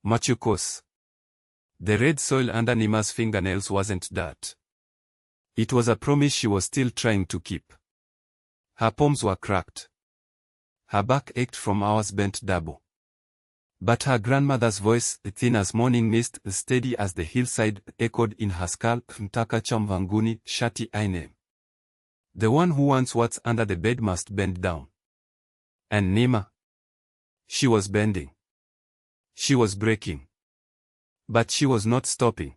Machukos. The red soil under Neema's fingernails wasn't dirt. It was a promise she was still trying to keep. Her palms were cracked. Her back ached from hours bent double. But her grandmother's voice, thin as morning mist, steady as the hillside, echoed in her skull, Mtaka Mvunguni Sharti Ainame. The one who wants what's under the bed must bend down. And Neema? She was bending. She was breaking. But she was not stopping.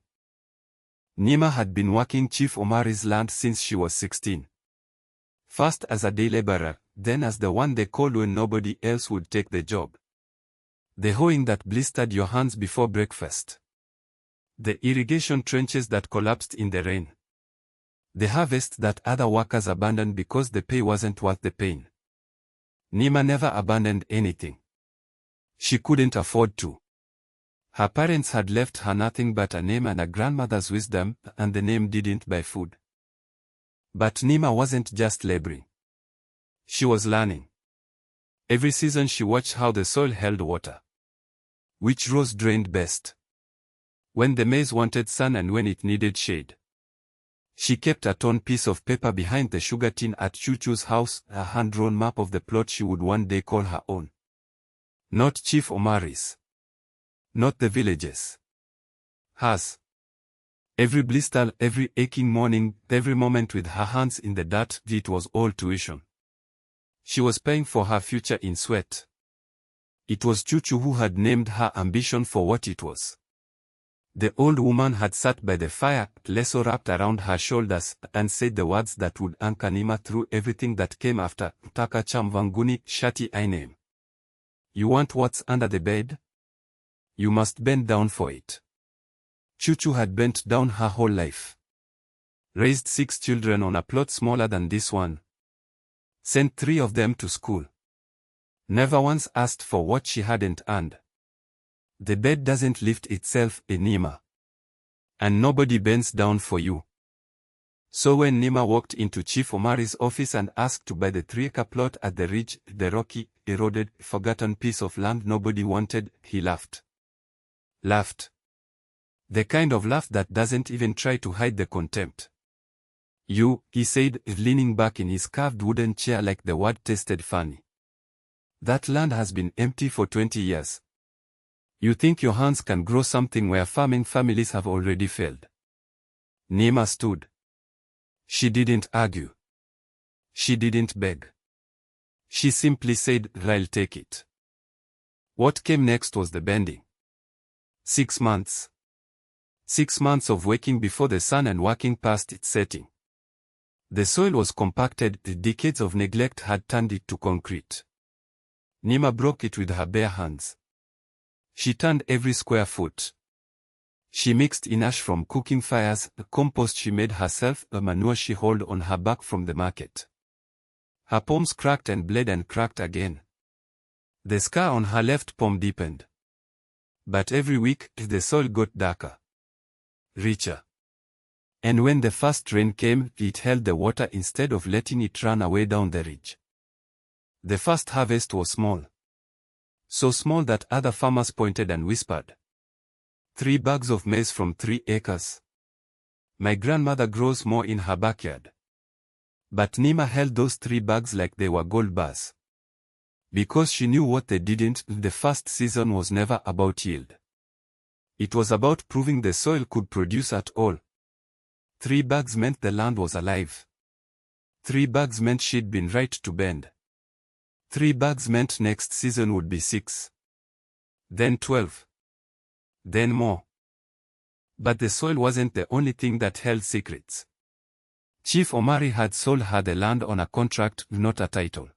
Neema had been working Chief Omari's land since she was 16. First as a day laborer, then as the one they called when nobody else would take the job. The hoeing that blistered your hands before breakfast. The irrigation trenches that collapsed in the rain. The harvest that other workers abandoned because the pay wasn't worth the pain. Neema never abandoned anything. She couldn't afford to. Her parents had left her nothing but a name and a grandmother's wisdom, and the name didn't buy food. But Neema wasn't just laboring. She was learning. Every season she watched how the soil held water. Which rows drained best. When the maize wanted sun and when it needed shade. She kept a torn piece of paper behind the sugar tin at Cucu's house, a hand-drawn map of the plot she would one day call her own. Not Chief Omari's. Not the village's. Hers. Every blister, every aching morning, every moment with her hands in the dirt, it was all tuition. She was paying for her future in sweat. It was Cucu who had named her ambition for what it was. The old woman had sat by the fire, lasso wrapped around her shoulders, and said the words that would anchor Neema through everything that came after, Mtaka Mvunguni Sharti Ainame. You want what's under the bed? You must bend down for it. Cucu had bent down her whole life. Raised 6 children on a plot smaller than this one. Sent 3 of them to school. Never once asked for what she hadn't earned. The bed doesn't lift itself, Neema. And nobody bends down for you. So when Neema walked into Chief Omari's office and asked to buy the 3-acre plot at the ridge, the rocky, eroded, forgotten piece of land nobody wanted, he laughed. Laughed. The kind of laugh that doesn't even try to hide the contempt. You, he said, leaning back in his carved wooden chair like the word tasted funny. That land has been empty for 20 years. You think your hands can grow something where farming families have already failed. Neema stood. She didn't argue. She didn't beg. She simply said, I'll take it. What came next was the bending. 6 months. 6 months of waking before the sun and working past its setting. The soil was compacted, the decades of neglect had turned it to concrete. Neema broke it with her bare hands. She turned every square foot. She mixed in ash from cooking fires, the compost she made herself, the manure she hauled on her back from the market. Her palms cracked and bled and cracked again. The scar on her left palm deepened. But every week, the soil got darker. Richer. And when the first rain came, it held the water instead of letting it run away down the ridge. The first harvest was small. So small that other farmers pointed and whispered. 3 bags of maize from 3 acres. My grandmother grows more in her backyard. But Neema held those 3 bags like they were gold bars. Because she knew what they didn't, the first season was never about yield. It was about proving the soil could produce at all. 3 bags meant the land was alive. 3 bags meant she'd been right to bend. 3 bags meant next season would be 6. Then 12. Then more. But the soil wasn't the only thing that held secrets. Chief Omari had sold her the land on a contract, not a title.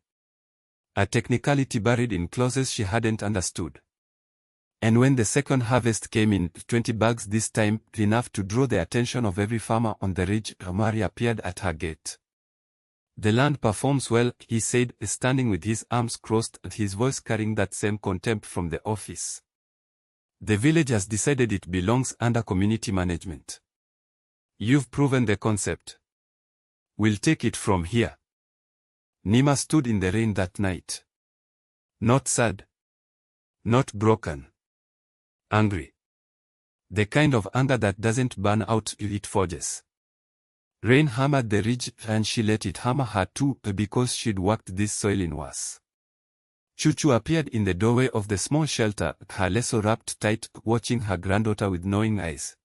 A technicality buried in clauses she hadn't understood. And when the second harvest came in, 20 bags this time, enough to draw the attention of every farmer on the ridge, Omari appeared at her gate. The land performs well, he said, standing with his arms crossed, his voice carrying that same contempt from the office. The village has decided it belongs under community management. You've proven the concept. We'll take it from here. Neema stood in the rain that night. Not sad. Not broken. Angry. The kind of anger that doesn't burn out, it forges. Rain hammered the ridge, and she let it hammer her too, because she'd worked this soil in worse. Cucu appeared in the doorway of the small shelter, her lasso wrapped tight, watching her granddaughter with knowing eyes.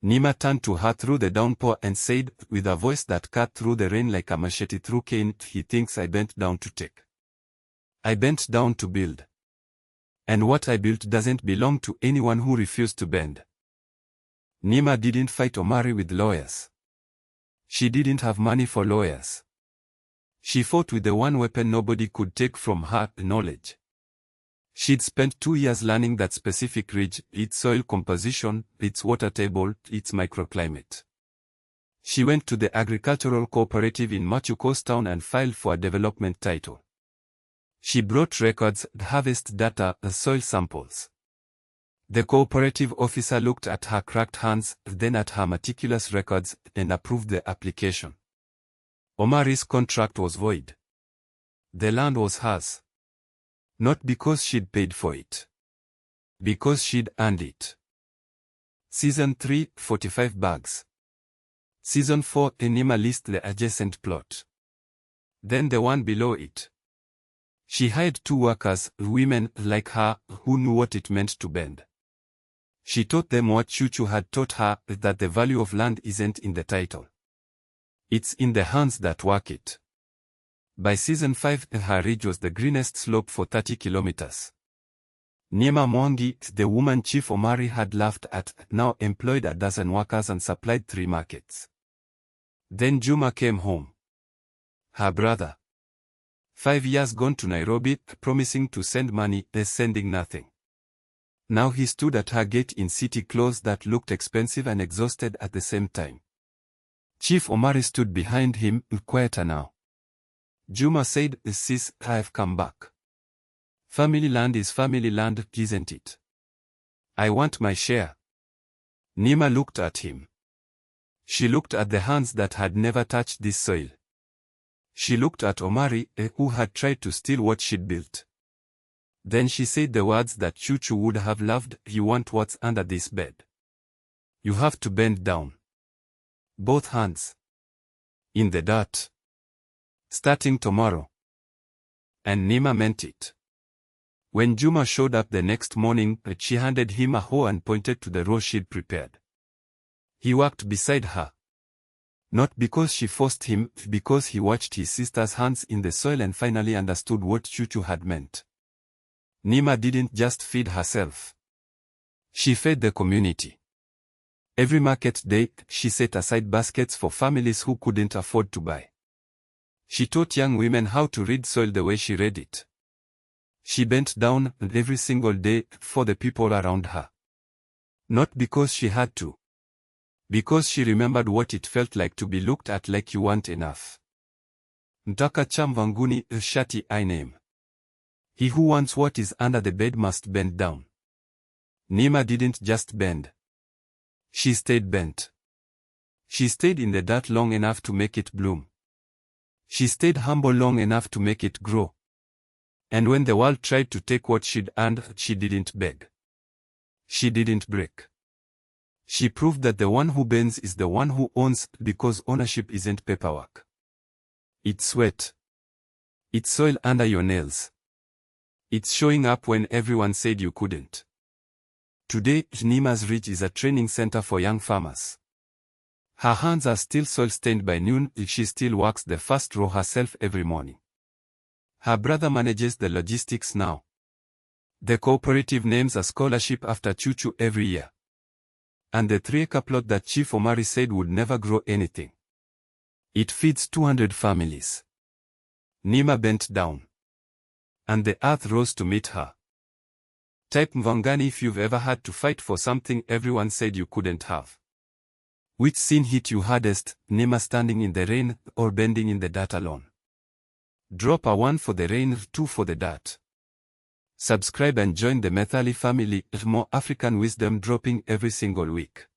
Neema turned to her through the downpour and said, with a voice that cut through the rain like a machete through cane, "He thinks I bent down to take. I bent down to build. And what I built doesn't belong to anyone who refused to bend." Neema didn't fight Omari with lawyers. She didn't have money for lawyers. She fought with the one weapon nobody could take from her, knowledge. She'd spent 2 years learning that specific ridge, its soil composition, its water table, its microclimate. She went to the agricultural cooperative in Machuco's town and filed for a development title. She brought records, harvest data, soil samples. The cooperative officer looked at her cracked hands, then at her meticulous records, and approved the application. Omari's contract was void. The land was hers. Not because she'd paid for it. Because she'd earned it. Season 3, 45 bags. Season 4, Neema lists the adjacent plot. Then the one below it. She hired 2 workers, women like her, who knew what it meant to bend. She taught them what Cucu had taught her, that the value of land isn't in the title. It's in the hands that work it. By season 5, her ridge was the greenest slope for 30 kilometers. Neema Mwangi, the woman Chief Omari had laughed at, now employed a dozen workers and supplied 3 markets. Then Juma came home. Her brother. 5 years gone to Nairobi, promising to send money, sending nothing. Now he stood at her gate in city clothes that looked expensive and exhausted at the same time. Chief Omari stood behind him, quieter now. Juma said, "Sis, I've come back. Family land is family land, isn't it? I want my share." Neema looked at him. She looked at the hands that had never touched this soil. She looked at Omari, who had tried to steal what she'd built. Then she said the words that Cucu would have loved, "You want what's under this bed. You have to bend down. Both hands. In the dirt. Starting tomorrow." And Neema meant it. When Juma showed up the next morning, she handed him a hoe and pointed to the row she'd prepared. He walked beside her. Not because she forced him, because he watched his sister's hands in the soil and finally understood what Cucu had meant. Neema didn't just feed herself. She fed the community. Every market day, she set aside baskets for families who couldn't afford to buy. She taught young women how to read soil the way she read it. She bent down every single day for the people around her. Not because she had to. Because she remembered what it felt like to be looked at like you weren't enough. Mtaka cha Mvunguni Sharti Ainame. He who wants what is under the bed must bend down. Neema didn't just bend. She stayed bent. She stayed in the dirt long enough to make it bloom. She stayed humble long enough to make it grow. And when the world tried to take what she'd earned, she didn't beg. She didn't break. She proved that the one who bends is the one who owns, because ownership isn't paperwork. It's sweat. It's soil under your nails. It's showing up when everyone said you couldn't. Today, Neema's Ridge is a training center for young farmers. Her hands are still soil-stained by noon, she still works the first row herself every morning. Her brother manages the logistics now. The cooperative names a scholarship after Cucu every year. And the 3-acre plot that Chief Omari said would never grow anything. It feeds 200 families. Neema bent down. And the earth rose to meet her. Type MVUNGANI if you've ever had to fight for something everyone said you couldn't have. Which scene hit you hardest, Neema standing in the rain, or bending in the dirt alone? Drop a 1 for the rain, 2 for the dirt. Subscribe and join the Methali family, more African wisdom dropping every single week.